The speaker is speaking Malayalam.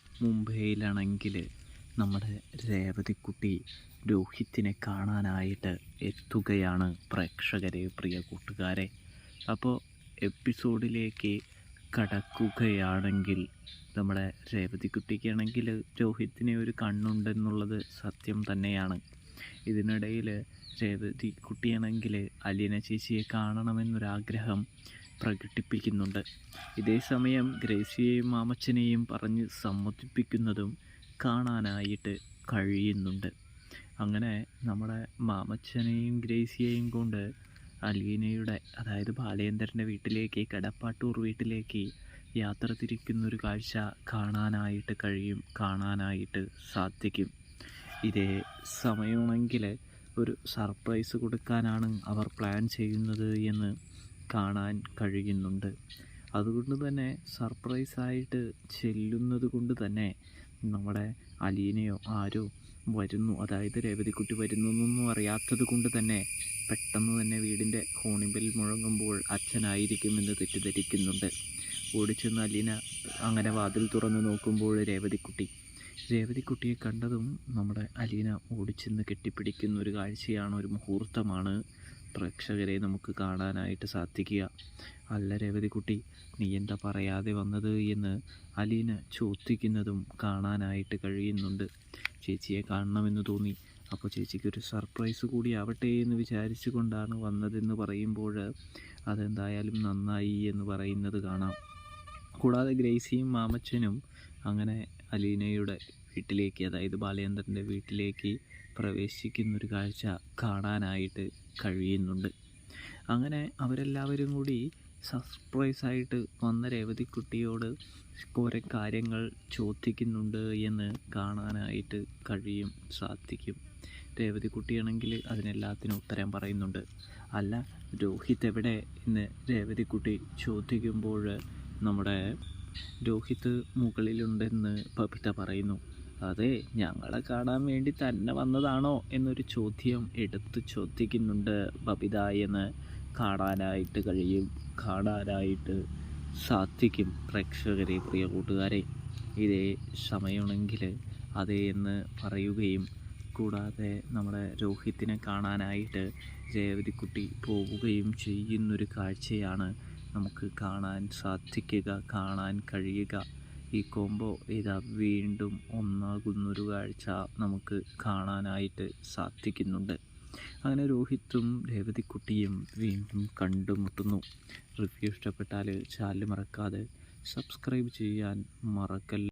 മുംബൈയിലാണെങ്കിൽ നമ്മുടെ രേവതിക്കുട്ടി രോഹിത്തിനെ കാണാനായിട്ട് എത്തുകയാണ് പ്രേക്ഷകരെ, പ്രിയ കൂട്ടുകാരെ. അപ്പോൾ എപ്പിസോഡിലേക്ക് കടക്കുകയാണെങ്കിൽ നമ്മുടെ രേവതിക്കുട്ടിക്കാണെങ്കിൽ രോഹിത്തിനെ ഒരു കണ്ണുണ്ടെന്നുള്ളത് സത്യം തന്നെയാണ്. ഇതിനിടയിൽ രേവതിക്കുട്ടിയാണെങ്കിൽ അലീന ചേച്ചിയെ കാണണമെന്നൊരാഗ്രഹം പ്രകടിപ്പിക്കുന്നുണ്ട്. ഇതേ സമയം ഗ്രേസിയെയും മാമച്ചനെയും പറഞ്ഞ് സമ്മതിപ്പിക്കുന്നതും കാണാനായിട്ട് കഴിയുന്നുണ്ട്. അങ്ങനെ നമ്മുടെ മാമച്ചനെയും ഗ്രേസിയെയും കൊണ്ട് അലീനയുടെ, അതായത് ബാലേന്ദ്രൻ്റെ വീട്ടിലേക്ക്, കടപ്പാട്ടൂർ വീട്ടിലേക്ക് യാത്ര തിരിക്കുന്നൊരു കാഴ്ച കാണാനായിട്ട് കഴിയും, കാണാനായിട്ട് സാധിക്കും. ഇതേ സമയമാണെങ്കിൽ ഒരു സർപ്രൈസ് കൊടുക്കാനാണ് അവർ പ്ലാൻ ചെയ്യുന്നത് എന്ന് കാണാൻ കഴിയുന്നുണ്ട്. അതുകൊണ്ട് തന്നെ സർപ്രൈസായിട്ട് ചെല്ലുന്നത് കൊണ്ട് തന്നെ നമ്മുടെ അലീനയോ ആരോ വരുന്നു, അതായത് രേവതിക്കുട്ടി വരുന്നു എന്നൊന്നും അറിയാത്തത് കൊണ്ട് തന്നെ പെട്ടെന്ന് തന്നെ വീടിൻ്റെ ഹോണിംഗ് ബെൽ മുഴങ്ങുമ്പോൾ അച്ഛനായിരിക്കുമെന്ന് തെറ്റിദ്ധരിക്കുന്നുണ്ട്. ഓടിച്ചെന്ന് അലീന അങ്ങനെ വാതിൽ തുറന്ന് നോക്കുമ്പോൾ രേവതിക്കുട്ടിയെ കണ്ടതും നമ്മുടെ അലീന ഓടിച്ചെന്ന് കെട്ടിപ്പിടിക്കുന്ന ഒരു കാഴ്ചയാണ്, ഒരു മുഹൂർത്തമാണ് പ്രേക്ഷകരെ നമുക്ക് കാണാനായിട്ട് സാധിക്കുക. അല്ല രേവതിക്കുട്ടി, നീ എന്താ പറയാതെ വന്നത് എന്ന് അലീന ചോദിക്കുന്നതും കാണാനായിട്ട് കഴിയുന്നുണ്ട്. ചേച്ചിയെ കാണണമെന്ന് തോന്നി, അപ്പോൾ ചേച്ചിക്കൊരു സർപ്രൈസ് കൂടി ആവട്ടെ എന്ന് വിചാരിച്ചു കൊണ്ടാണ് വന്നതെന്ന് പറയുമ്പോൾ അതെന്തായാലും നന്നായി എന്ന് പറയുന്നത് കാണാം. കൂടാതെ ഗ്രേസിയും മാമച്ചനും അങ്ങനെ അലീനയുടെ വീട്ടിലേക്ക്, അതായത് ബാലേന്ദ്രൻ്റെ വീട്ടിലേക്ക് പ്രവേശിക്കുന്നൊരു കാഴ്ച കാണാനായിട്ട് കഴിയുന്നുണ്ട്. അങ്ങനെ അവരെല്ലാവരും കൂടി സർപ്രൈസായിട്ട് വന്ന രേവതിക്കുട്ടിയോട് കുറേ കാര്യങ്ങൾ ചോദിക്കുന്നുണ്ട് എന്ന് കാണാനായിട്ട് സാധിക്കും. രേവതിക്കുട്ടിയാണെങ്കിൽ അതിനെല്ലാത്തിനും ഉത്തരം പറയുന്നുണ്ട്. അല്ല, രോഹിത് എവിടെ എന്ന് രേവതിക്കുട്ടി ചോദിക്കുമ്പോൾ നമ്മുടെ രോഹിത് മുകളിലുണ്ടെന്ന് ബബിത പറയുന്നു. അതെ, ഞങ്ങളെ കാണാൻ വേണ്ടി തന്നെ വന്നതാണോ എന്നൊരു ചോദ്യം എടുത്ത് ചോദിക്കുന്നുണ്ട് ബബിത എന്ന് കാണാനായിട്ട് സാധിക്കും പ്രേക്ഷകരെ, പ്രിയ കൂട്ടുകാരെ. ഇതേ സമയമാണെങ്കിൽ അതേ എന്ന് പറയുകയും കൂടാതെ നമ്മുടെ രോഹിത്തിനെ കാണാനായിട്ട് രേവതിക്കുട്ടി പോവുകയും ചെയ്യുന്നൊരു കാഴ്ചയാണ് നമുക്ക് കാണാൻ സാധിക്കുക, കാണാൻ കഴിയുക. ഈ കോംബോ ഇതാ വീണ്ടും ഒന്നാകുന്നൊരു കാഴ്ച നമുക്ക് കാണാനായിട്ട് സാധിക്കുന്നുണ്ട്. അങ്ങനെ രോഹിത്തും രേവതിക്കുട്ടിയും വീണ്ടും കണ്ടുമുട്ടുന്നു. റിവ്യൂ ഇഷ്ടപ്പെട്ടാൽ ചാനൽ മറക്കാതെ സബ്സ്ക്രൈബ് ചെയ്യാൻ മറക്കല്ല.